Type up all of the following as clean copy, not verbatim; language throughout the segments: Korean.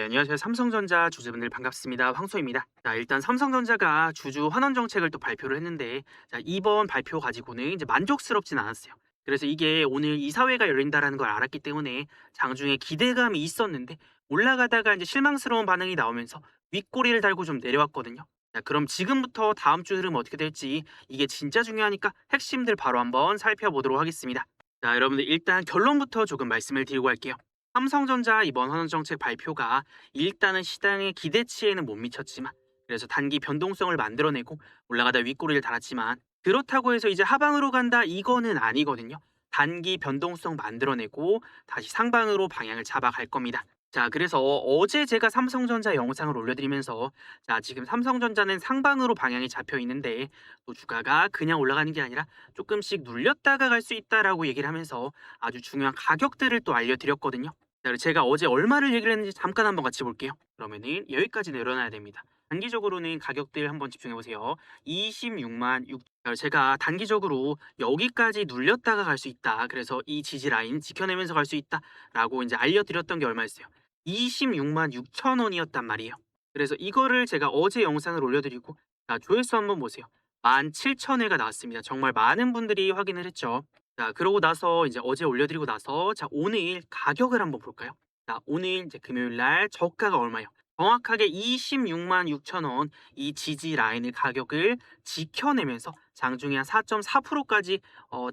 네, 안녕하세요. 삼성전자 주주분들 반갑습니다. 황소입니다. 자, 일단 삼성전자가 주주 환원 정책을 또 발표를 했는데, 자, 이번 발표 가지고는 이제 만족스럽진 않았어요. 그래서 이게 오늘 이사회가 열린다라는 걸 알았기 때문에 장중에 기대감이 있었는데 올라가다가 이제 실망스러운 반응이 나오면서 윗꼬리를 달고 좀 내려왔거든요. 자, 그럼 지금부터 다음 주 흐름 어떻게 될지 이게 진짜 중요하니까 핵심들 바로 한번 살펴보도록 하겠습니다. 자, 여러분들 일단 결론부터 조금 말씀을 드리고 할게요. 삼성전자 이번 환원 정책 발표가 일단은 시장의 기대치에는 못 미쳤지만 그래서 단기 변동성을 만들어내고 올라가다 윗꼬리를 달았지만 그렇다고 해서 이제 하방으로 간다 이거는 아니거든요. 단기 변동성 만들어내고 다시 상방으로 방향을 잡아갈 겁니다. 자, 그래서 어제 제가 삼성전자 영상을 올려드리면서 자, 지금 삼성전자는 상방으로 방향이 잡혀 있는데 또 주가가 그냥 올라가는 게 아니라 조금씩 눌렸다가 갈 수 있다라고 얘기를 하면서 아주 중요한 가격들을 또 알려드렸거든요. 자, 그리고 제가 어제 얼마를 얘기를 했는지 잠깐 한번 같이 볼게요. 그러면은 여기까지 내려놔야 됩니다. 단기적으로는 가격들 한번 집중해 보세요. 26만 6. 제가 단기적으로 여기까지 눌렸다가 갈 수 있다. 그래서 이 지지 라인 지켜내면서 갈 수 있다라고 이제 알려드렸던 게 얼마였어요? 26만 6천 원이었단 말이에요. 그래서 이거를 제가 어제 영상을 올려드리고 자, 조회수 한번 보세요. 17,000회가 나왔습니다. 정말 많은 분들이 확인을 했죠. 자, 그러고 나서 이제 어제 올려드리고 나서 자, 오늘 가격을 한번 볼까요? 자, 오늘 이제 금요일 날 저가가 얼마예요? 정확하게 26만 6천 원 이 지지 라인의 가격을 지켜내면서 장중에 한 4.4%까지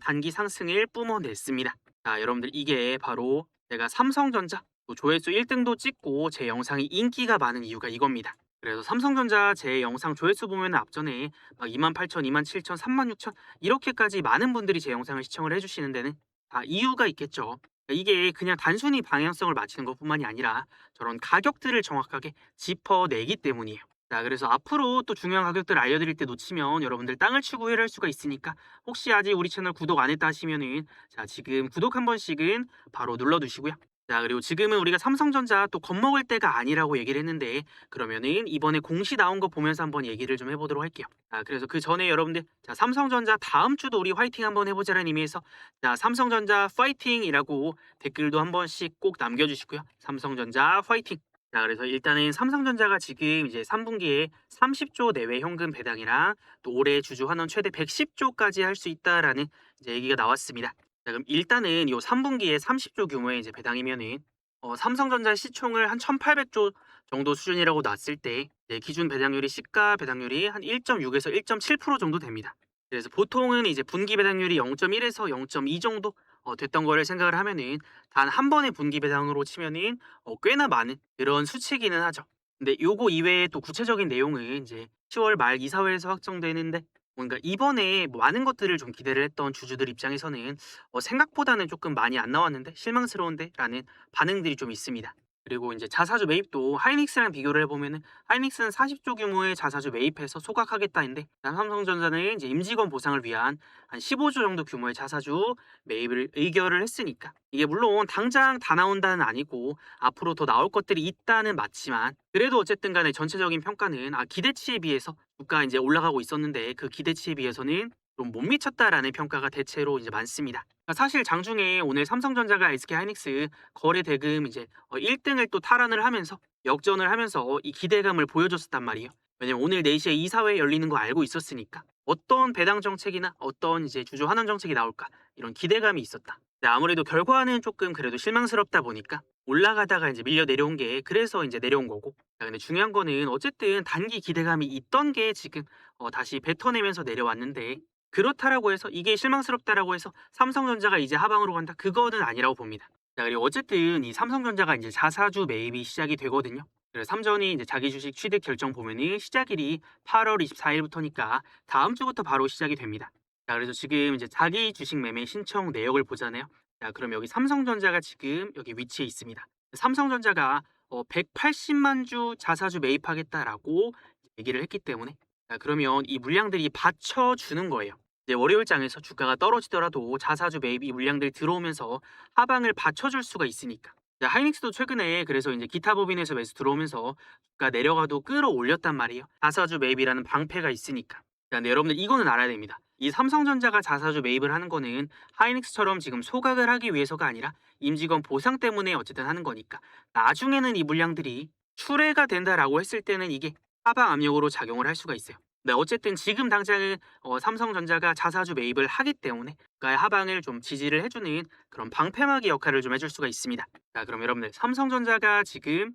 단기 상승을 뿜어냈습니다. 자, 여러분들 이게 바로 제가 삼성전자 또 조회수 1등도 찍고 제 영상이 인기가 많은 이유가 이겁니다. 그래서 삼성전자 제 영상 조회수 보면 앞전에 막 28,000, 27,000, 36,000 이렇게까지 많은 분들이 제 영상을 시청을 해주시는 데는 다 이유가 있겠죠. 이게 그냥 단순히 방향성을 맞추는 것뿐만이 아니라 저런 가격들을 정확하게 짚어내기 때문이에요. 자, 그래서 앞으로 또 중요한 가격들을 알려드릴 때 놓치면 여러분들 땅을 치고 후회할 수가 있으니까 혹시 아직 우리 채널 구독 안 했다 하시면은 자, 지금 구독 한 번씩은 바로 눌러두시고요. 자, 그리고 지금은 우리가 삼성전자 또 겁먹을 때가 아니라고 얘기를 했는데 그러면은 이번에 공시 나온 거 보면서 한번 얘기를 좀 해보도록 할게요. 자, 그래서 그 전에 여러분들 자, 삼성전자 다음 주도 우리 화이팅 한번 해보자라는 의미에서 자, 삼성전자 파이팅이라고 댓글도 한 번씩 꼭 남겨주시고요. 삼성전자 파이팅. 자, 그래서 일단은 삼성전자가 지금 이제 3분기에 30조 내외 현금 배당이랑 또 올해 주주 환원 최대 110조까지 할 수 있다라는 이제 얘기가 나왔습니다. 자, 그럼 일단은 요 3분기에 30조 규모의 이제 배당이면은 삼성전자 시총을 한 1,800조 정도 수준이라고 놨을 때 이제 기준 배당률이 시가 배당률이 한 1.6에서 1.7% 정도 됩니다. 그래서 보통은 이제 분기 배당률이 0.1에서 0.2 정도 됐던 거를 생각을 하면은 단 한 번의 분기 배당으로 치면은 꽤나 많은 그런 수치기는 하죠. 근데 요거 이외에 또 구체적인 내용은 이제 10월 말 이사회에서 확정되는데 뭔가 이번에 뭐 많은 것들을 좀 기대를 했던 주주들 입장에서는 생각보다는 조금 많이 안 나왔는데 실망스러운데라는 반응들이 좀 있습니다. 그리고 이제 자사주 매입도 하이닉스랑 비교를 해보면은 하이닉스는 40조 규모의 자사주 매입해서 소각하겠다는데 삼성전자는 이제 임직원 보상을 위한 한 15조 정도 규모의 자사주 매입을 의결을 했으니까 이게 물론 당장 다 나온다는 아니고 앞으로 더 나올 것들이 있다는 맞지만 그래도 어쨌든 간에 전체적인 평가는 기대치에 비해서 주가 이제 올라가고 있었는데 그 기대치에 비해서는 좀 못 미쳤다라는 평가가 대체로 이제 많습니다. 사실 장중에 오늘 삼성전자가 SK하이닉스 거래 대금 이제 1등을 또 탈환을 하면서 역전을 하면서 이 기대감을 보여줬었단 말이에요. 왜냐면 오늘 4시에 이사회 열리는 거 알고 있었으니까 어떤 배당 정책이나 어떤 이제 주주 환원 정책이 나올까 이런 기대감이 있었다. 근데 아무래도 결과는 조금 그래도 실망스럽다 보니까 올라가다가 이제 밀려 내려온 게 그래서 이제 내려온 거고. 자, 근데 중요한 거는 어쨌든 단기 기대감이 있던 게 지금 다시 뱉어내면서 내려왔는데 그렇다라고 해서 이게 실망스럽다라고 해서 삼성전자가 이제 하방으로 간다 그거는 아니라고 봅니다. 자, 그리고 어쨌든 이 삼성전자가 이제 자사주 매입이 시작이 되거든요. 그래서 삼전이 이제 자기 주식 취득 결정 보면은 시작일이 8월 24일부터니까 다음 주부터 바로 시작이 됩니다. 자, 그래서 지금 이제 자기 주식 매매 신청 내역을 보잖아요. 자, 그럼 여기 삼성전자가 지금 여기 위치해 있습니다. 삼성전자가 180만 주 자사주 매입하겠다라고 얘기를 했기 때문에 자, 그러면 이 물량들이 받쳐주는 거예요. 이제 월요일장에서 주가가 떨어지더라도 자사주 매입 이 물량들이 들어오면서 하방을 받쳐줄 수가 있으니까. 자, 하이닉스도 최근에 그래서 이제 기타 법인에서 매수 들어오면서 주가 내려가도 끌어올렸단 말이에요. 자사주 매입이라는 방패가 있으니까. 자, 근데 여러분들 이거는 알아야 됩니다. 이 삼성전자가 자사주 매입을 하는 거는 하이닉스처럼 지금 소각을 하기 위해서가 아니라 임직원 보상 때문에 어쨌든 하는 거니까 나중에는 이 물량들이 출회가 된다라고 했을 때는 이게 하방 압력으로 작용을 할 수가 있어요. 네, 어쨌든 지금 당장은 삼성전자가 자사주 매입을 하기 때문에 그의 하방을 좀 지지를 해주는 그런 방패막이 역할을 좀 해줄 수가 있습니다. 자, 그럼 여러분들 삼성전자가 지금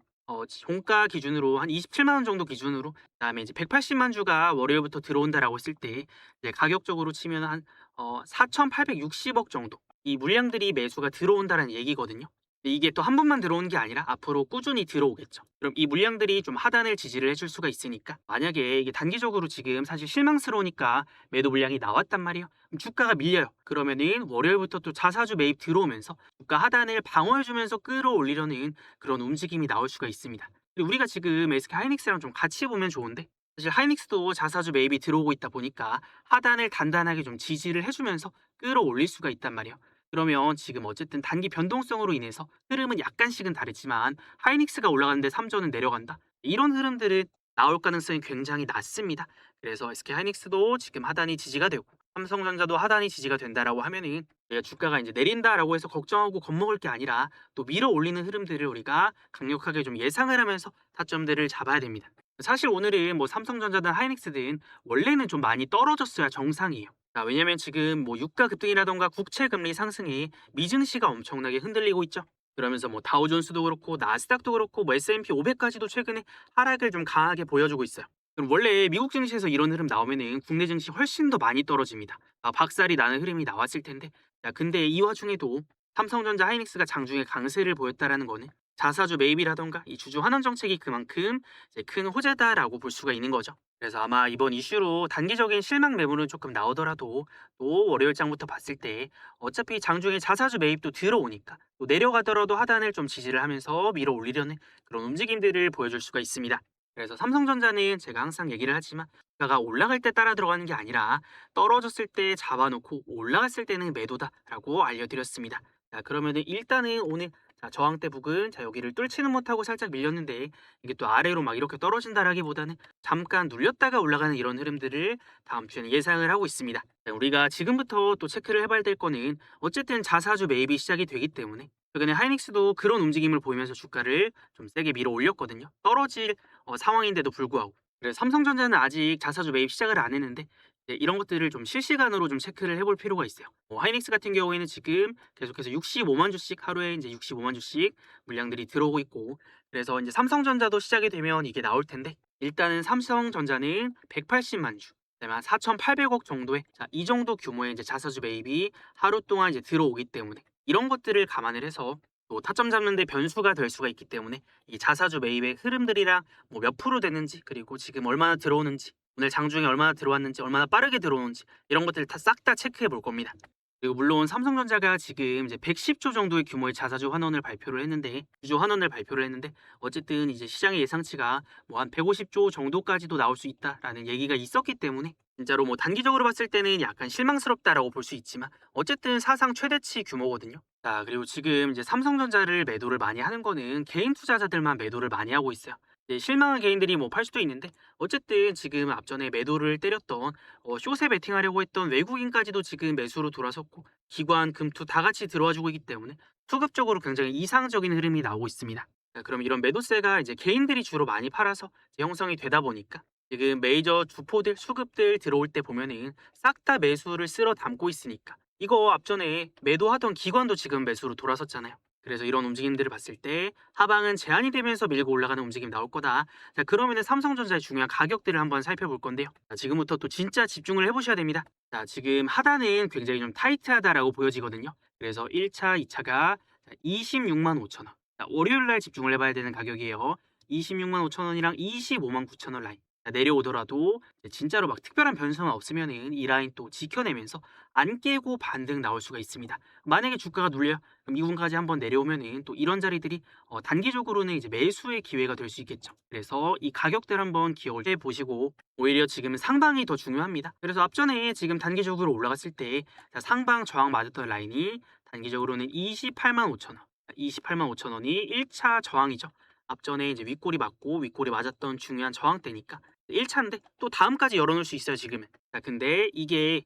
종가 기준으로 한 27만 원 정도 기준으로 그다음에 이제 180만 주가 월요일부터 들어온다라고 했을 때 이제 가격적으로 치면 한 4,860억 정도 이 물량들이 매수가 들어온다는 얘기거든요. 근데 이게 또 한 번만 들어오는 게 아니라 앞으로 꾸준히 들어오겠죠. 그럼 이 물량들이 좀 하단을 지지를 해줄 수가 있으니까 만약에 이게 단기적으로 지금 사실 실망스러우니까 매도 물량이 나왔단 말이에요. 그럼 주가가 밀려요. 그러면은 월요일부터 또 자사주 매입 들어오면서 주가 하단을 방어해주면서 끌어올리려는 그런 움직임이 나올 수가 있습니다. 그리고 우리가 지금 SK 하이닉스랑 좀 같이 보면 좋은데 사실 하이닉스도 자사주 매입이 들어오고 있다 보니까 하단을 단단하게 좀 지지를 해주면서 끌어올릴 수가 있단 말이에요. 그러면 지금 어쨌든 단기 변동성으로 인해서 흐름은 약간씩은 다르지만 하이닉스가 올라가는데 삼전은 내려간다. 이런 흐름들은 나올 가능성이 굉장히 낮습니다. 그래서 SK 하이닉스도 지금 하단이 지지가 되고 삼성전자도 하단이 지지가 된다라고 하면은 우리가 주가가 이제 내린다라고 해서 걱정하고 겁먹을 게 아니라 또 밀어 올리는 흐름들을 우리가 강력하게 좀 예상을 하면서 타점들을 잡아야 됩니다. 사실 오늘은 뭐 삼성전자든 하이닉스든 원래는 좀 많이 떨어졌어야 정상이에요. 자, 왜냐면 지금 뭐 유가 급등이라던가 국채 금리 상승이 미증시가 엄청나게 흔들리고 있죠. 그러면서 뭐 다우존스도 그렇고 나스닥도 그렇고 뭐 S&P 500까지도 최근에 하락을 좀 강하게 보여주고 있어요. 그럼 원래 미국 증시에서 이런 흐름 나오면은 국내 증시 훨씬 더 많이 떨어집니다. 박살이 나는 흐름이 나왔을 텐데. 야, 근데 이 와중에도 삼성전자 하이닉스가 장중에 강세를 보였다라는 거는 자사주 매입이라던가 이 주주 환원 정책이 그만큼 이제 큰 호재다라고 볼 수가 있는 거죠. 그래서 아마 이번 이슈로 단기적인 실망 매물은 조금 나오더라도 또 월요일장부터 봤을 때 어차피 장중에 자사주 매입도 들어오니까 또 내려가더라도 하단을 좀 지지를 하면서 밀어 올리려는 그런 움직임들을 보여줄 수가 있습니다. 그래서 삼성전자는 제가 항상 얘기를 하지만 주가가 올라갈 때 따라 들어가는 게 아니라 떨어졌을 때 잡아놓고 올라갔을 때는 매도다라고 알려드렸습니다. 자, 그러면은 일단은 오늘 자, 저항대 부근 자 여기를 뚫지는 못하고 살짝 밀렸는데 이게 또 아래로 막 이렇게 떨어진다라기보다는 잠깐 눌렸다가 올라가는 이런 흐름들을 다음 주에는 예상을 하고 있습니다. 자, 우리가 지금부터 또 체크를 해봐야 될 거는 어쨌든 자사주 매입이 시작이 되기 때문에 최근에 하이닉스도 그런 움직임을 보이면서 주가를 좀 세게 밀어 올렸거든요. 떨어질 상황인데도 불구하고. 그래서 삼성전자는 아직 자사주 매입 시작을 안 했는데 이런 것들을 좀 실시간으로 좀 체크를 해볼 필요가 있어요. 하이닉스 같은 경우에는 지금 계속해서 65만 주씩 하루에 이제 65만 주씩 물량들이 들어오고 있고 그래서 이제 삼성전자도 시작이 되면 이게 나올 텐데 일단은 삼성전자는 180만 주, 그다음에 한 4,800억 정도의 이 정도 규모의 이제 자사주 매입이 하루 동안 이제 들어오기 때문에 이런 것들을 감안을 해서 또 타점 잡는 데 변수가 될 수가 있기 때문에 이 자사주 매입의 흐름들이랑 뭐 몇 프로 되는지 그리고 지금 얼마나 들어오는지 오늘 장중에 얼마나 들어왔는지 얼마나 빠르게 들어오는지 이런 것들을 다 싹 다 체크해 볼 겁니다. 그리고 물론 삼성전자가 지금 이제 110조 정도의 규모의 자사주 환원을 발표를 했는데 주주 환원을 발표를 했는데 어쨌든 이제 시장의 예상치가 뭐 한 150조 정도까지도 나올 수 있다라는 얘기가 있었기 때문에 진짜로 뭐 단기적으로 봤을 때는 약간 실망스럽다라고 볼 수 있지만 어쨌든 사상 최대치 규모거든요. 자, 그리고 지금 이제 삼성전자를 매도를 많이 하는 거는 개인 투자자들만 매도를 많이 하고 있어요. 이제 실망한 개인들이 뭐 팔 수도 있는데 어쨌든 지금 앞전에 매도를 때렸던 숏에 베팅하려고 했던 외국인까지도 지금 매수로 돌아섰고 기관, 금투 다 같이 들어와 주고 있기 때문에 수급적으로 굉장히 이상적인 흐름이 나오고 있습니다. 자, 그럼 이런 매도세가 이제 개인들이 주로 많이 팔아서 이제 형성이 되다 보니까 지금 메이저 주포들, 수급들 들어올 때 보면은 싹 다 매수를 쓸어 담고 있으니까 이거 앞전에 매도하던 기관도 지금 매수로 돌아섰잖아요. 그래서 이런 움직임들을 봤을 때 하방은 제한이 되면서 밀고 올라가는 움직임 나올 거다. 자, 그러면은 삼성전자의 중요한 가격들을 한번 살펴볼 건데요. 자, 지금부터 또 진짜 집중을 해보셔야 됩니다. 자, 지금 하단은 굉장히 좀 타이트하다라고 보여지거든요. 그래서 1차, 2차가 26만 5천 원. 자, 월요일 날 집중을 해봐야 되는 가격이에요. 26만 5천 원이랑 25만 9천 원 라인. 자, 내려오더라도 진짜로 막 특별한 변수만 없으면은 이 라인 또 지켜내면서 안 깨고 반등 나올 수가 있습니다. 만약에 주가가 눌려 그럼 이분까지 한번 내려오면은 또 이런 자리들이 단기적으로는 이제 매수의 기회가 될 수 있겠죠. 그래서 이 가격들 한번 기억을 해 보시고 오히려 지금 상방이 더 중요합니다. 그래서 앞전에 지금 단기적으로 올라갔을 때 상방 저항 맞았던 라인이 단기적으로는 28만 5천 원. 28만 5천 원이 1차 저항이죠. 앞전에 이제 윗골이 맞고 윗골이 맞았던 중요한 저항대니까 1차인데 또 다음까지 열어놓을 수 있어요 지금은. 자, 근데 이게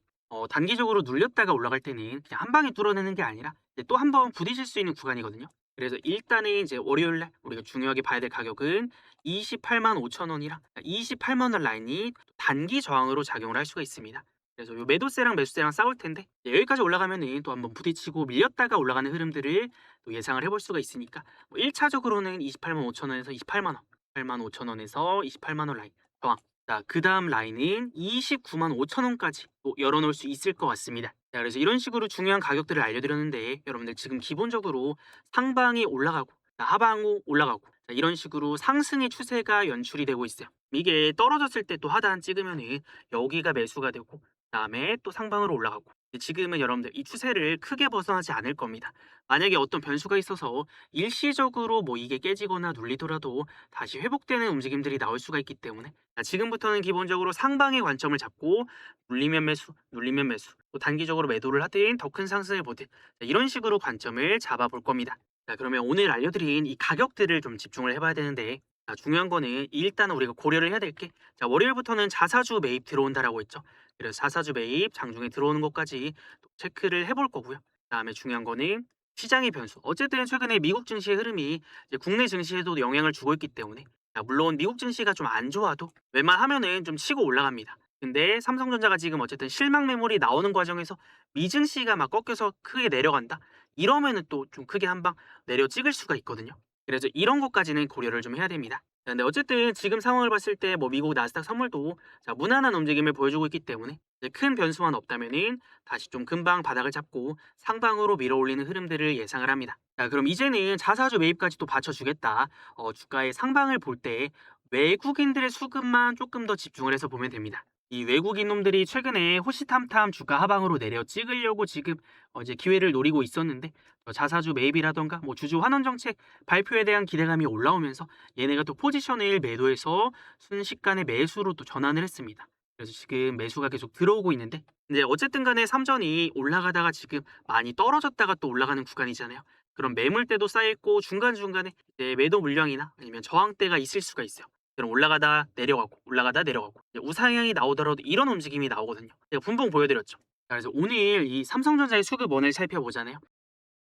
단기적으로 눌렸다가 올라갈 때는 그냥 한 방에 뚫어내는 게 아니라 또 한 번 부딪힐 수 있는 구간이거든요. 그래서 일단은 이제 월요일 날 우리가 중요하게 봐야 될 가격은 285만 5천 원이랑 28만 원 라인이 단기 저항으로 작용을 할 수가 있습니다. 그래서 요 매도세랑 매수세랑 싸울 텐데 여기까지 올라가면은 또 한번 부딪히고 밀렸다가 올라가는 흐름들을 또 예상을 해볼 수가 있으니까 뭐 1차적으로는 28만 5천 원에서 28만 원, 8만 5천 원에서 28만 원 라인 저항. 자, 그 다음 라인은 29만 5천 원까지 또 열어놓을 수 있을 것 같습니다. 자, 그래서 이런 식으로 중요한 가격들을 알려드렸는데 여러분들 지금 기본적으로 상방이 올라가고 하방이 올라가고 자, 이런 식으로 상승의 추세가 연출이 되고 있어요. 이게 떨어졌을 때 또 하단 찍으면은 여기가 매수가 되고 그다음에 또 상방으로 올라가고 지금은 여러분들 이 추세를 크게 벗어나지 않을 겁니다. 만약에 어떤 변수가 있어서 일시적으로 뭐 이게 깨지거나 눌리더라도 다시 회복되는 움직임들이 나올 수가 있기 때문에 자, 지금부터는 기본적으로 상방의 관점을 잡고 눌리면 매수, 눌리면 매수, 또 단기적으로 매도를 하든 더 큰 상승을 보든 자, 이런 식으로 관점을 잡아볼 겁니다. 자, 그러면 오늘 알려드린 이 가격들을 좀 집중을 해봐야 되는데 자, 중요한 거는 일단 우리가 고려를 해야 될 게 자, 월요일부터는 자사주 매입 들어온다라고 했죠. 그래서 자사주 매입 장중에 들어오는 것까지 또 체크를 해볼 거고요. 그다음에 중요한 거는 시장의 변수. 어쨌든 최근에 미국 증시의 흐름이 이제 국내 증시에도 영향을 주고 있기 때문에 자, 물론 미국 증시가 좀 안 좋아도 웬만하면은 좀 치고 올라갑니다. 근데 삼성전자가 지금 어쨌든 실망 매물이 나오는 과정에서 미증시가 막 꺾여서 크게 내려간다. 이러면은 또 좀 크게 한 방 내려 찍을 수가 있거든요. 그래서 이런 것까지는 고려를 좀 해야 됩니다. 근데 어쨌든 지금 상황을 봤을 때 뭐 미국 나스닥 선물도 자, 무난한 움직임을 보여주고 있기 때문에 이제 큰 변수만 없다면은 다시 좀 금방 바닥을 잡고 상방으로 밀어올리는 흐름들을 예상을 합니다. 자, 그럼 이제는 자사주 매입까지 또 받쳐주겠다. 주가의 상방을 볼 때 외국인들의 수급만 조금 더 집중을 해서 보면 됩니다. 이 외국인 놈들이 최근에 호시탐탐 주가 하방으로 내려 찍으려고 지금 이제 기회를 노리고 있었는데 자사주 매입이라던가 뭐 주주 환원 정책 발표에 대한 기대감이 올라오면서 얘네가 또 포지션을 매도해서 순식간에 매수로 또 전환을 했습니다. 그래서 지금 매수가 계속 들어오고 있는데 이제 어쨌든 간에 삼전이 올라가다가 지금 많이 떨어졌다가 또 올라가는 구간이잖아요. 그럼 매물대도 쌓여있고 중간중간에 이제 매도 물량이나 아니면 저항대가 있을 수가 있어요. 그럼 올라가다 내려가고 올라가다 내려가고 이제 우상향이 나오더라도 이런 움직임이 나오거든요. 제가 분봉 보여드렸죠. 자, 그래서 오늘 이 삼성전자의 수급원을 살펴보잖아요.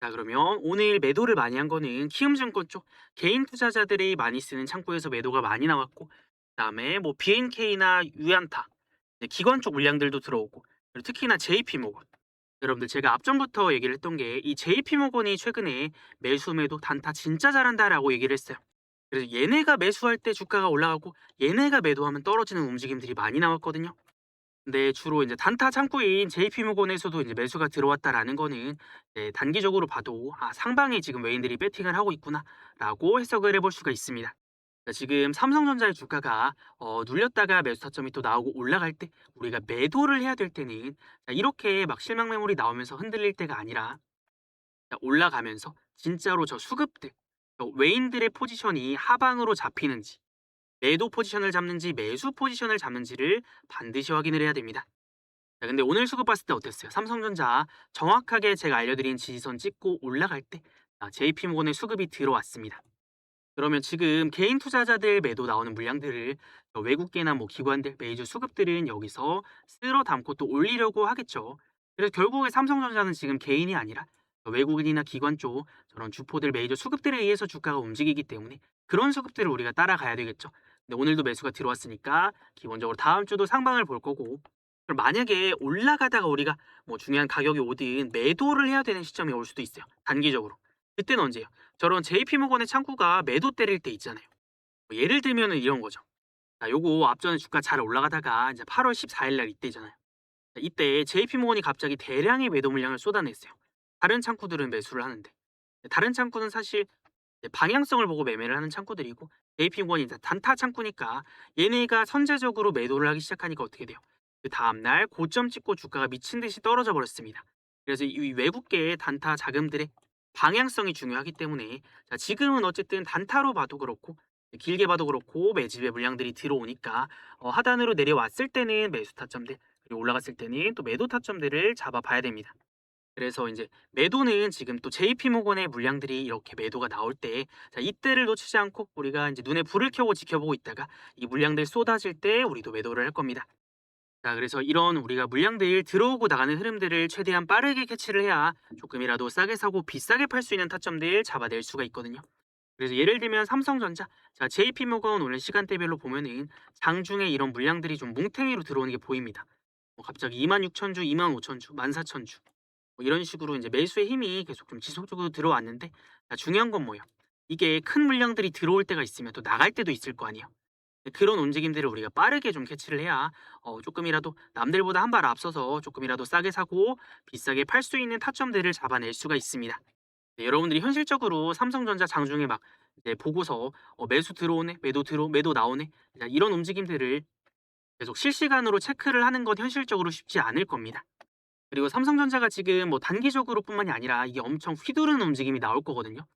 자, 그러면 오늘 매도를 많이 한 거는 키움증권 쪽 개인 투자자들이 많이 쓰는 창구에서 매도가 많이 나왔고 그다음에 뭐 BNK나 유안타 네, 기관 쪽 물량들도 들어오고 그리고 특히나 JP모건 여러분들 제가 앞전부터 얘기를 했던 게 이 JP모건이 최근에 매수 매도 단타 진짜 잘한다라고 얘기를 했어요. 그래서 얘네가 매수할 때 주가가 올라가고 얘네가 매도하면 떨어지는 움직임들이 많이 나왔거든요. 근데 주로 이제 단타 창구인 JP모건에서도 이제 매수가 들어왔다라는 거는 단기적으로 봐도 상방에 지금 외인들이 배팅을 하고 있구나라고 해석을 해볼 수가 있습니다. 자, 지금 삼성전자의 주가가 눌렸다가 매수 타점이 또 나오고 올라갈 때 우리가 매도를 해야 될 때는 자, 이렇게 막 실망 매물이 나오면서 흔들릴 때가 아니라 자, 올라가면서 진짜로 저 수급들 외인들의 포지션이 하방으로 잡히는지 매도 포지션을 잡는지 매수 포지션을 잡는지를 반드시 확인을 해야 됩니다. 자, 근데 오늘 수급 봤을 때 어땠어요? 삼성전자 정확하게 제가 알려드린 지지선 찍고 올라갈 때 JP모건의 수급이 들어왔습니다. 그러면 지금 개인 투자자들 매도 나오는 물량들을 외국계나 뭐 기관들, 메이저 수급들은 여기서 쓸어 담고 또 올리려고 하겠죠. 그래서 결국에 삼성전자는 지금 개인이 아니라 외국인이나 기관 쪽 저런 주포들, 메이저 수급들에 의해서 주가가 움직이기 때문에 그런 수급들을 우리가 따라가야 되겠죠. 근데 오늘도 매수가 들어왔으니까 기본적으로 다음 주도 상방을 볼 거고 그럼 만약에 올라가다가 우리가 뭐 중요한 가격이 오든 매도를 해야 되는 시점이 올 수도 있어요. 단기적으로. 그때는 언제예요? 저런 JP모건의 창구가 매도 때릴 때 있잖아요. 뭐 예를 들면은 이런 거죠. 자, 요거 앞전에 주가 잘 올라가다가 이제 8월 14일 날 이때잖아요. 자, 이때 JP모건이 갑자기 대량의 매도 물량을 쏟아냈어요. 다른 창구들은 매수를 하는데 다른 창구는 사실 이제 방향성을 보고 매매를 하는 창구들이고 JP모건이 이제 단타 창구니까 얘네가 선제적으로 매도를 하기 시작하니까 어떻게 돼요? 그 다음날 고점 찍고 주가가 미친 듯이 떨어져 버렸습니다. 그래서 이 외국계의 단타 자금들의 방향성이 중요하기 때문에 자, 지금은 어쨌든 단타로 봐도 그렇고 길게 봐도 그렇고 매집의 물량들이 들어오니까 하단으로 내려왔을 때는 매수 타점들 그리고 올라갔을 때는 또 매도 타점들을 잡아봐야 됩니다. 그래서 이제 매도는 지금 또 JP모건의 물량들이 이렇게 매도가 나올 때 자, 이때를 놓치지 않고 우리가 이제 눈에 불을 켜고 지켜보고 있다가 이 물량들 쏟아질 때 우리도 매도를 할 겁니다. 자, 그래서 이런 우리가 물량들 들어오고 나가는 흐름들을 최대한 빠르게 캐치를 해야 조금이라도 싸게 사고 비싸게 팔 수 있는 타점들 잡아낼 수가 있거든요. 그래서 예를 들면 삼성전자, 자, JP모건 오늘 시간대별로 보면은 장중에 이런 물량들이 좀 뭉탱이로 들어오는 게 보입니다. 뭐 갑자기 26,000주, 25,000주, 14,000주 뭐 이런 식으로 이제 매수의 힘이 계속 좀 지속적으로 들어왔는데, 자, 중요한 건 뭐예요? 이게 큰 물량들이 들어올 때가 있으면 또 나갈 때도 있을 거 아니에요. 그런 움직임들을 우리가 빠르게 좀 캐치를 해야 조금이라도 남들보다 한 발 앞서서 조금이라도 싸게 사고 비싸게 팔 수 있는 타점들을 잡아낼 수가 있습니다. 네, 여러분들이 현실적으로 삼성전자 장중에 막 이제 보고서 매수 들어오네, 매도 나오네, 자, 이런 움직임들을 계속 실시간으로 체크를 하는 건 현실적으로 쉽지 않을 겁니다. 그리고 삼성전자가 지금 뭐 단기적으로뿐만이 아니라 이게 엄청 휘두르는 움직임이 나올 거거든요.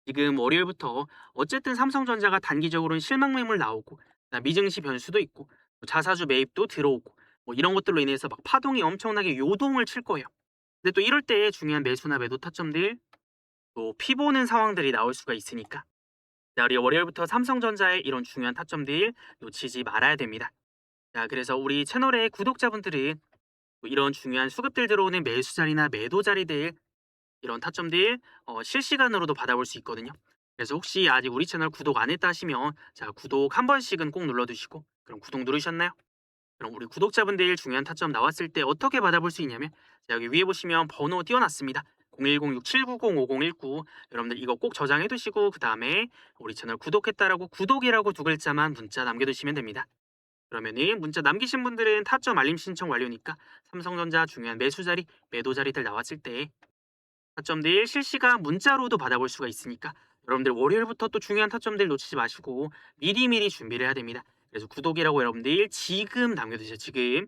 지금 월요일부터 어쨌든 삼성전자가 단기적으로는 실망 매물 나오고 미증시 변수도 있고 또 자사주 매입도 들어오고 뭐 이런 것들로 인해서 막 파동이 엄청나게 요동을 칠 거예요. 근데 또 이럴 때 중요한 매수나 매도 타점들 또 피보는 상황들이 나올 수가 있으니까, 자, 우리 월요일부터 삼성전자의 이런 중요한 타점들 놓치지 말아야 됩니다. 자, 그래서 우리 채널의 구독자분들은 또 이런 중요한 수급들 들어오는 매수 자리나 매도 자리들 이런 타점들 실시간으로도 받아볼 수 있거든요. 그래서 혹시 아직 우리 채널 구독 안 했다 하시면 자, 구독 한 번씩은 꼭 눌러두시고, 그럼 구독 누르셨나요? 그럼 우리 구독자분들 중요한 타점 나왔을 때 어떻게 받아볼 수 있냐면, 자, 여기 위에 보시면 번호 띄워놨습니다. 010-6790-5019. 여러분들 이거 꼭 저장해 두시고 그 다음에 우리 채널 구독했다라고 구독이라고 두 글자만 문자 남겨두시면 됩니다. 그러면은 문자 남기신 분들은 타점 알림 신청 완료니까 삼성전자 중요한 매수 자리, 매도 자리들 나왔을 때 타점들 실시간 문자로도 받아볼 수가 있으니까 여러분들 월요일부터 또 중요한 타점들 놓치지 마시고 미리미리 준비를 해야 됩니다. 그래서 구독이라고 여러분들 지금 남겨두세요. 지금.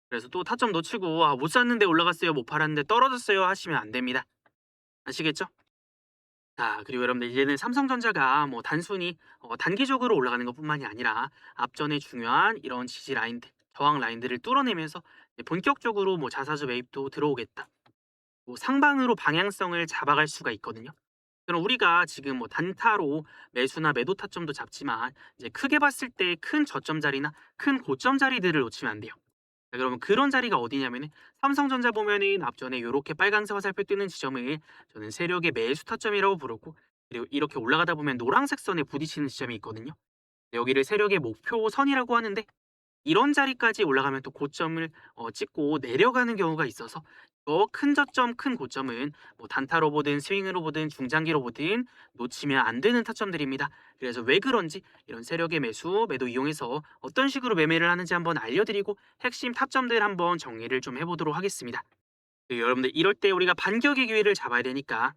그래서 또 타점 놓치고 못 샀는데 올라갔어요, 못 팔았는데 떨어졌어요 하시면 안 됩니다. 아시겠죠? 자, 그리고 여러분들 이제는 삼성전자가 뭐 단순히 단기적으로 올라가는 것뿐만이 아니라 앞전에 중요한 이런 지지 라인들, 저항 라인들을 뚫어내면서 이제 본격적으로 뭐 자사주 매입도 들어오겠다. 뭐 상방으로 방향성을 잡아갈 수가 있거든요. 그럼 우리가 지금 뭐 단타로 매수나 매도 타점도 잡지만 이제 크게 봤을 때 큰 저점 자리나 큰 고점 자리들을 놓치면 안 돼요. 자, 그러면 그런 자리가 어디냐면은 삼성전자 보면은 앞전에 이렇게 빨간색 화살표 뜨는 지점을 저는 세력의 매수 타점이라고 부르고, 그리고 이렇게 올라가다 보면 노란색 선에 부딪히는 지점이 있거든요. 여기를 세력의 목표선이라고 하는데, 이런 자리까지 올라가면 또 고점을 찍고 내려가는 경우가 있어서 큰 저점, 큰 고점은 뭐 단타로 보든 스윙으로 보든 중장기로 보든 놓치면 안 되는 타점들입니다. 그래서 왜 그런지 이런 세력의 매수, 매도 이용해서 어떤 식으로 매매를 하는지 한번 알려드리고 핵심 타점들 한번 정리를 좀 해보도록 하겠습니다. 여러분들 이럴 때 우리가 반격의 기회를 잡아야 되니까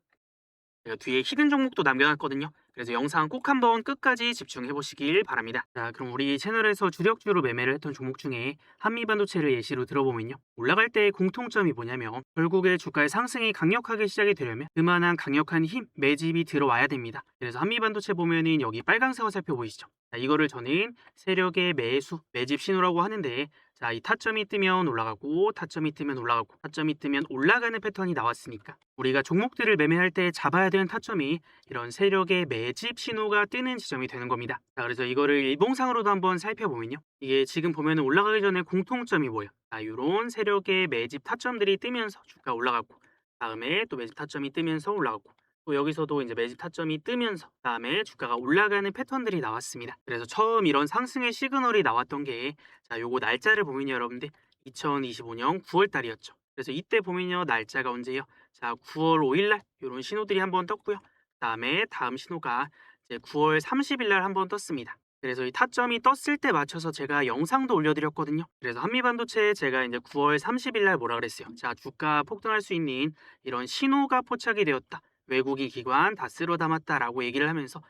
제가 뒤에 히든 종목도 남겨놨거든요. 그래서 영상 꼭 한번 끝까지 집중해 보시길 바랍니다. 자, 그럼 우리 채널에서 주력주로 매매를 했던 종목 중에 한미반도체를 예시로 들어보면요, 올라갈 때의 공통점이 뭐냐면 결국에 주가의 상승이 강력하게 시작이 되려면 그만한 강력한 힘, 매집이 들어와야 됩니다. 그래서 한미반도체 보면은 여기 빨간색 화살표 보이시죠? 자, 이거를 저는 세력의 매수, 매집 신호라고 하는데, 자, 이 타점이 뜨면 올라가고 타점이 뜨면 올라가고 타점이 뜨면 올라가는 패턴이 나왔으니까 우리가 종목들을 매매할 때 잡아야 되는 타점이 이런 세력의 매집 신호가 뜨는 지점이 되는 겁니다. 자, 그래서 이거를 일봉상으로도 한번 살펴보면요, 이게 지금 보면 올라가기 전에 공통점이 뭐예요? 자, 이런 세력의 매집 타점들이 뜨면서 주가 올라가고, 다음에 또 매집 타점이 뜨면서 올라가고, 또 여기서도 이제 매집 타점이 뜨면서 다음에 주가가 올라가는 패턴들이 나왔습니다. 그래서 처음 이런 상승의 시그널이 나왔던 게, 자, 요거 날짜를 보면요, 여러분들 2025년 9월 달이었죠. 그래서 이때 보면요, 날짜가 언제요? 자, 9월 5일 날 이런 신호들이 한번 떴고요. 그다음에 다음 신호가 이제 9월 30일 날 한번 떴습니다. 그래서 이 타점이 떴을 때 맞춰서 제가 영상도 올려드렸거든요. 그래서 한미반도체 제가 이제 9월 30일 날 뭐라 그랬어요? 자, 주가 폭등할 수 있는 이런 신호가 포착이 되었다. 외국인 기관 다 쓸어 담았다라고 얘기를 하면서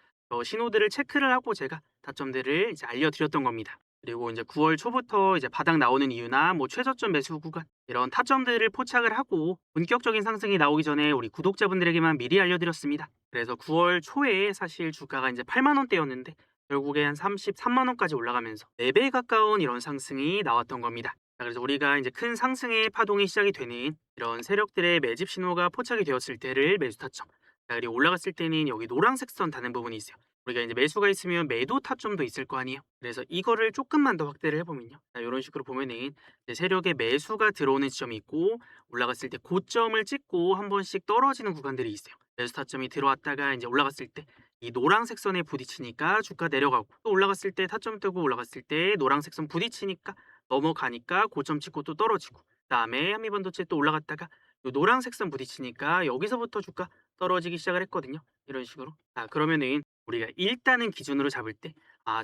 신호들을 체크를 하고 제가 타점들을 이제 알려드렸던 겁니다. 그리고 이제 9월 초부터 이제 바닥 나오는 이유나 뭐 최저점 매수 구간 이런 타점들을 포착을 하고 본격적인 상승이 나오기 전에 우리 구독자분들에게만 미리 알려드렸습니다. 그래서 9월 초에 사실 주가가 이제 8만 원대였는데 결국에 한 33만 원까지 올라가면서 4배 가까운 이런 상승이 나왔던 겁니다. 자, 그래서 우리가 이제 큰 상승의 파동이 시작이 되는 이런 세력들의 매집 신호가 포착이 되었을 때를 매수 타점. 자, 그리고 올라갔을 때는 여기 노란색 선 다는 부분이 있어요. 우리가 이제 매수가 있으면 매도 타점도 있을 거 아니에요. 그래서 이거를 조금만 더 확대를 해보면요. 자, 이런 식으로 보면은 이제 세력의 매수가 들어오는 지점이 있고 올라갔을 때 고점을 찍고 한 번씩 떨어지는 구간들이 있어요. 매수 타점이 들어왔다가 이제 올라갔을 때 이 노란색 선에 부딪히니까 주가 내려가고 또 올라갔을 때 타점 뜨고 올라갔을 때 노란색 선 부딪히니까 넘어가니까 고점 찍고 또 떨어지고 그다음에 한미반도체 또 올라갔다가 요 노란색 선 부딪히니까 여기서부터 주가 떨어지기 시작을 했거든요. 이런 식으로. 자, 그러면은 우리가 일단은 기준으로 잡을 때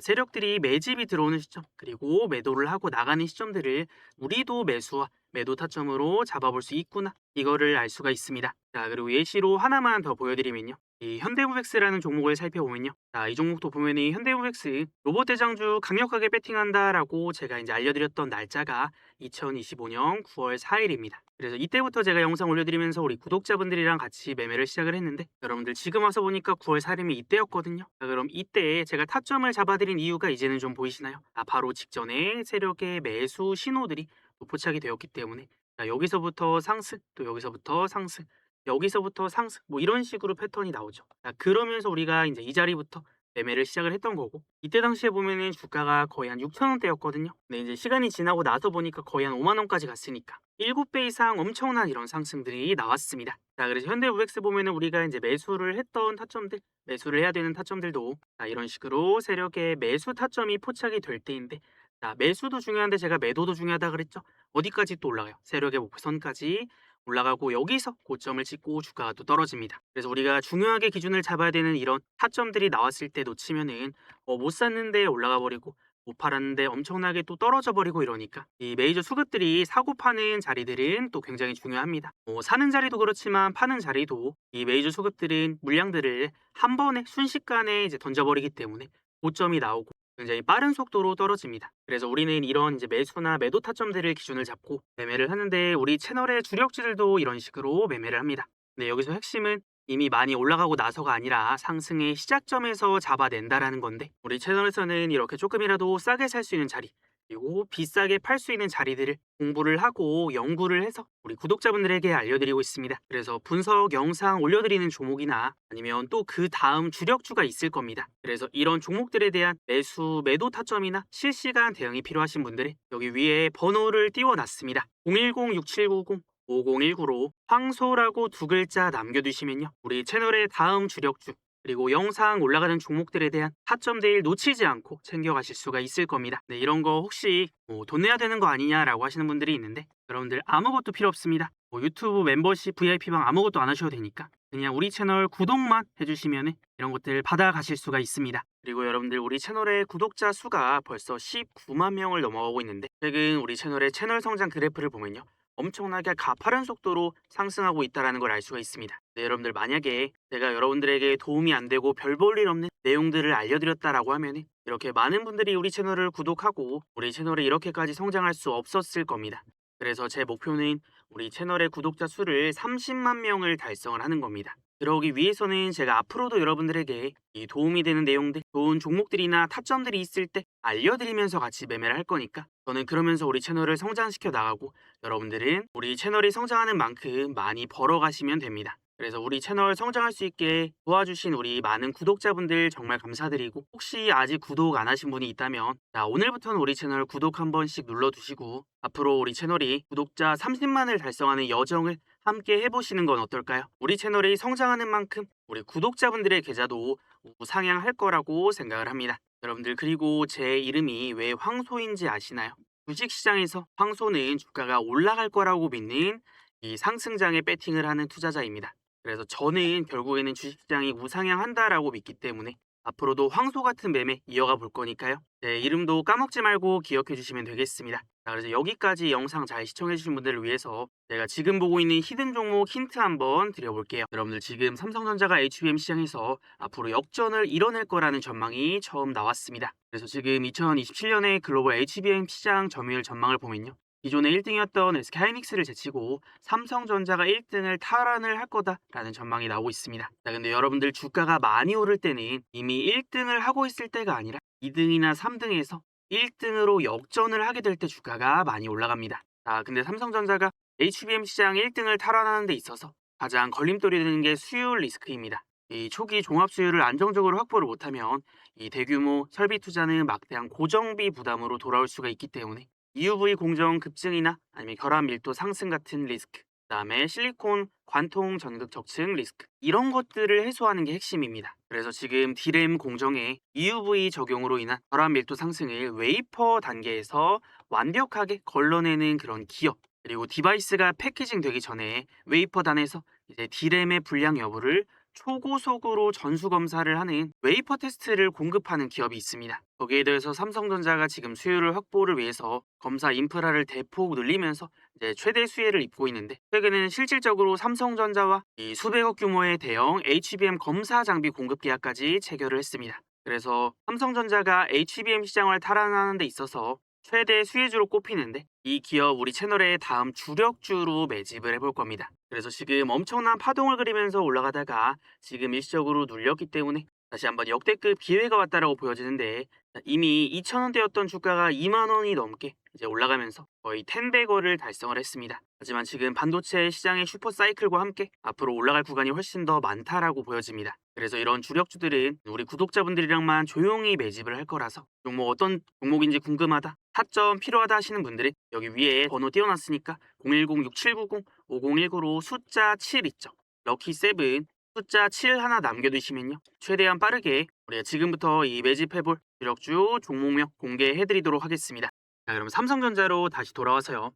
세력들이 매집이 들어오는 시점 그리고 매도를 하고 나가는 시점들을 우리도 매수와 매도 타점으로 잡아볼 수 있구나 이거를 알 수가 있습니다. 자, 그리고 예시로 하나만 더 보여드리면요. 이 현대무백스라는 종목을 살펴보면요. 자, 이 종목도 보면은 현대무백스 로봇 대장주 강력하게 배팅한다라고 제가 이제 알려드렸던 날짜가 2025년 9월 4일입니다. 그래서 이때부터 제가 영상 올려드리면서 우리 구독자분들이랑 같이 매매를 시작을 했는데 여러분들 지금 와서 보니까 9월 4일이면 이때였거든요. 자, 그럼 이때 제가 타점을 잡아드린 이유가 이제는 좀 보이시나요? 바로 직전에 세력의 매수 신호들이 또 포착이 되었기 때문에 자, 여기서부터 상승 또 여기서부터 상승 여기서부터 상승 뭐 이런 식으로 패턴이 나오죠. 자, 그러면서 우리가 이제 이 자리부터 매매를 시작을 했던 거고 이때 당시에 보면은 주가가 거의 한 6천 원대였거든요. 근데 이제 시간이 지나고 나서 보니까 거의 한 5만 원까지 갔으니까 7배 이상 엄청난 이런 상승들이 나왔습니다. 자, 그래서 현대무백스 보면은 우리가 이제 매수를 했던 타점들, 매수를 해야 되는 타점들도 자, 이런 식으로 세력의 매수 타점이 포착이 될 때인데 자, 매수도 중요한데 제가 매도도 중요하다 그랬죠. 어디까지 또 올라가요? 세력의 목표선까지 올라가고 여기서 고점을 찍고 주가가 또 떨어집니다. 그래서 우리가 중요하게 기준을 잡아야 되는 이런 타점들이 나왔을 때 놓치면은 못 샀는데 올라가 버리고 못 팔았는데 엄청나게 또 떨어져 버리고 이러니까 이 메이저 수급들이 사고 파는 자리들은 또 굉장히 중요합니다. 사는 자리도 그렇지만 파는 자리도 이 메이저 수급들은 물량들을 한 번에 순식간에 이제 던져버리기 때문에 고점이 나오고 굉장히 빠른 속도로 떨어집니다. 그래서 우리는 이런 이제 매수나 매도 타점들을 기준을 잡고 매매를 하는데 우리 채널의 주력주들도 이런 식으로 매매를 합니다. 근데 여기서 핵심은 이미 많이 올라가고 나서가 아니라 상승의 시작점에서 잡아낸다라는 건데 우리 채널에서는 이렇게 조금이라도 싸게 살 수 있는 자리 그리고 비싸게 팔 수 있는 자리들을 공부를 하고 연구를 해서 우리 구독자분들에게 알려드리고 있습니다. 그래서 분석 영상 올려드리는 종목이나 아니면 또 그 다음 주력주가 있을 겁니다. 그래서 이런 종목들에 대한 매수, 매도 타점이나 실시간 대응이 필요하신 분들은 여기 위에 번호를 띄워놨습니다. 010-6790 5019로 황소라고 두 글자 남겨두시면요. 우리 채널의 다음 주력주 그리고 영상 올라가는 종목들에 대한 타점들 놓치지 않고 챙겨가실 수가 있을 겁니다. 네, 이런 거 혹시 돈 내야 되는 거 아니냐라고 하시는 분들이 있는데 여러분들 아무것도 필요 없습니다. 유튜브 멤버십 VIP방 아무것도 안 하셔도 되니까 그냥 우리 채널 구독만 해주시면 이런 것들 받아가실 수가 있습니다. 그리고 여러분들 우리 채널의 구독자 수가 벌써 19만 명을 넘어가고 있는데 최근 우리 채널의 채널 성장 그래프를 보면요. 엄청나게 가파른 속도로 상승하고 있다는 걸 알 수가 있습니다. 네, 여러분들 만약에 제가 여러분들에게 도움이 안 되고 별 볼 일 없는 내용들을 알려드렸다라고 하면 이렇게 많은 분들이 우리 채널을 구독하고 우리 채널이 이렇게까지 성장할 수 없었을 겁니다. 그래서 제 목표는 우리 채널의 구독자 수를 30만 명을 달성을 하는 겁니다. 그러기 위해서는 제가 앞으로도 여러분들에게 이 도움이 되는 내용들, 좋은 종목들이나 타점들이 있을 때 알려드리면서 같이 매매를 할 거니까 저는 그러면서 우리 채널을 성장시켜 나가고 여러분들은 우리 채널이 성장하는 만큼 많이 벌어가시면 됩니다. 그래서 우리 채널 성장할 수 있게 도와주신 우리 많은 구독자분들 정말 감사드리고 혹시 아직 구독 안 하신 분이 있다면 자, 오늘부터는 우리 채널 구독 한 번씩 눌러두시고 앞으로 우리 채널이 구독자 30만을 달성하는 여정을 함께 해보시는 건 어떨까요? 우리 채널이 성장하는 만큼 우리 구독자분들의 계좌도 우상향할 거라고 생각을 합니다. 여러분들 그리고 제 이름이 왜 황소인지 아시나요? 주식시장에서 황소는 주가가 올라갈 거라고 믿는 이 상승장에 배팅을 하는 투자자입니다. 그래서 저는 결국에는 주식시장이 우상향한다라고 믿기 때문에 앞으로도 황소 같은 매매 이어가 볼 거니까요. 제 이름도 까먹지 말고 기억해 주시면 되겠습니다. 자, 그래서 여기까지 영상 잘 시청해 주신 분들을 위해서 제가 지금 보고 있는 히든 종목 힌트 한번 드려볼게요. 여러분들 지금 삼성전자가 HBM 시장에서 앞으로 역전을 이뤄낼 거라는 전망이 처음 나왔습니다. 그래서 지금 2027년에 글로벌 HBM 시장 점유율 전망을 보면요. 기존에 1등이었던 SK하이닉스를 제치고 삼성전자가 1등을 탈환을 할 거다라는 전망이 나오고 있습니다. 자, 근데 여러분들 주가가 많이 오를 때는 이미 1등을 하고 있을 때가 아니라 2등이나 3등에서 1등으로 역전을 하게 될 때 주가가 많이 올라갑니다. 자, 근데 삼성전자가 HBM 시장 1등을 탈환하는 데 있어서 가장 걸림돌이 되는 게 수율 리스크입니다. 이 초기 종합 수요를 안정적으로 확보를 못하면 이 대규모 설비 투자는 막대한 고정비 부담으로 돌아올 수가 있기 때문에 EUV 공정 급증이나 아니면 결합 밀도 상승 같은 리스크, 그다음에 실리콘 관통 전극 적층 리스크 이런 것들을 해소하는 게 핵심입니다. 그래서 지금 D램 공정에 EUV 적용으로 인한 결합 밀도 상승을 웨이퍼 단계에서 완벽하게 걸러내는 그런 기업, 그리고 디바이스가 패키징 되기 전에 웨이퍼단에서 이제 D램의 불량 여부를 초고속으로 전수 검사를 하는 웨이퍼 테스트를 공급하는 기업이 있습니다. 거기에 대해서 삼성전자가 지금 수요를 확보를 위해서 검사 인프라를 대폭 늘리면서 이제 최대 수혜를 입고 있는데, 최근에는 실질적으로 삼성전자와 이 수백억 규모의 대형 HBM 검사 장비 공급 계약까지 체결을 했습니다. 그래서 삼성전자가 HBM 시장을 탈환하는 데 있어서 최대 수혜주로 꼽히는데, 이 기업 우리 채널의 다음 주력주로 매집을 해볼 겁니다. 그래서 지금 엄청난 파동을 그리면서 올라가다가 지금 일시적으로 눌렸기 때문에 다시 한번 역대급 기회가 왔다라고 보여지는데, 이미 2,000원대였던 주가가 2만 원이 넘게 이제 올라가면서 거의 10배거를 달성을 했습니다. 하지만 지금 반도체 시장의 슈퍼 사이클과 함께 앞으로 올라갈 구간이 훨씬 더 많다라고 보여집니다. 그래서 이런 주력주들은 우리 구독자분들이랑만 조용히 매집을 할 거라서 종목 어떤 종목인지 궁금하다, 타점 필요하다 하시는 분들은 여기 위에 번호 띄워놨으니까 010-6790-5019로 숫자 7 있죠. 럭키 7 숫자 7 하나 남겨두시면요, 최대한 빠르게 우리가 지금부터 이 매집해볼 주력주 종목명 공개해드리도록 하겠습니다. 자, 그럼 삼성전자로 다시 돌아와서요.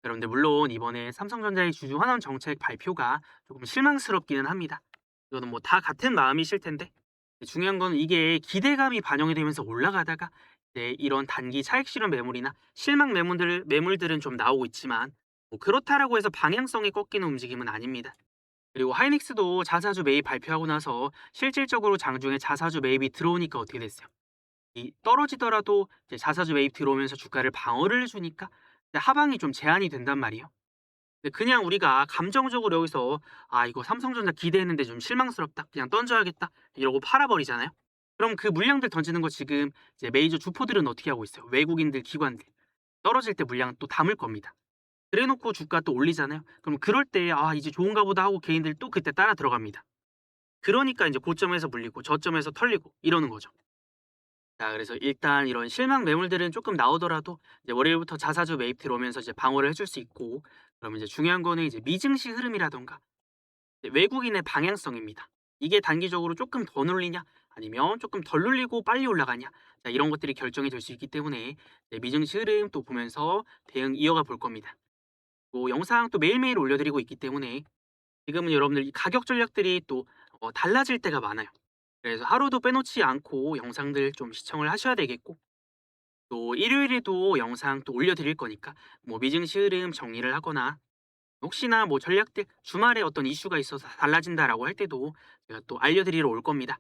여러분들, 물론 이번에 삼성전자의 주주 환원 정책 발표가 조금 실망스럽기는 합니다. 이거는 뭐 다 같은 마음이실 텐데, 중요한 건 이게 기대감이 반영이 되면서 올라가다가 이제 이런 단기 차익 실현 매물이나 실망 매물들은 좀 나오고 있지만, 뭐 그렇다라고 해서 방향성이 꺾이는 움직임은 아닙니다. 그리고 하이닉스도 자사주 매입 발표하고 나서 실질적으로 장중에 자사주 매입이 들어오니까 어떻게 됐어요? 이 떨어지더라도 이제 자사주 매입 들어오면서 주가를 방어를 해주니까 이제 하방이 좀 제한이 된단 말이에요. 근데 그냥 우리가 감정적으로 여기서 이거 삼성전자 기대했는데 좀 실망스럽다, 그냥 던져야겠다 이러고 팔아버리잖아요. 그럼 그 물량들 던지는 거 지금 이제 메이저 주포들은 어떻게 하고 있어요? 외국인들, 기관들 떨어질 때 물량 또 담을 겁니다. 그래놓고 주가 또 올리잖아요. 그럼 그럴 때 이제 좋은가 보다 하고 개인들 또 그때 따라 들어갑니다. 그러니까 이제 고점에서 물리고 저점에서 털리고 이러는 거죠. 자, 그래서 일단 이런 실망 매물들은 조금 나오더라도 이제 월요일부터 자사주 매입 들어오면서 이제 방어를 해줄 수 있고, 그러면 이제 중요한 거는 이제 미증시 흐름이라던가 이제 외국인의 방향성입니다. 이게 단기적으로 조금 더 눌리냐 아니면 조금 덜 눌리고 빨리 올라가냐, 자, 이런 것들이 결정이 될 수 있기 때문에 이제 미증시 흐름 또 보면서 대응 이어가 볼 겁니다. 또 영상 또 매일매일 올려드리고 있기 때문에 지금은 여러분들 이 가격 전략들이 또 달라질 때가 많아요. 그래서 하루도 빼놓지 않고 영상들 좀 시청을 하셔야 되겠고, 또 일요일에도 영상 또 올려드릴 거니까 뭐 미증시 흐름 정리를 하거나 혹시나 뭐 전략들 주말에 어떤 이슈가 있어서 달라진다라고 할 때도 제가 또 알려드리러 올 겁니다.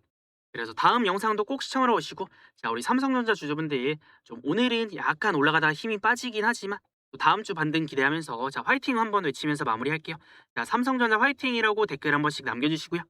그래서 다음 영상도 꼭 시청하러 오시고, 자, 우리 삼성전자 주주분들 좀 오늘은 약간 올라가다가 힘이 빠지긴 하지만 또 다음 주 반등 기대하면서 자, 화이팅 한번 외치면서 마무리할게요. 자, 삼성전자 화이팅이라고 댓글 한 번씩 남겨주시고요.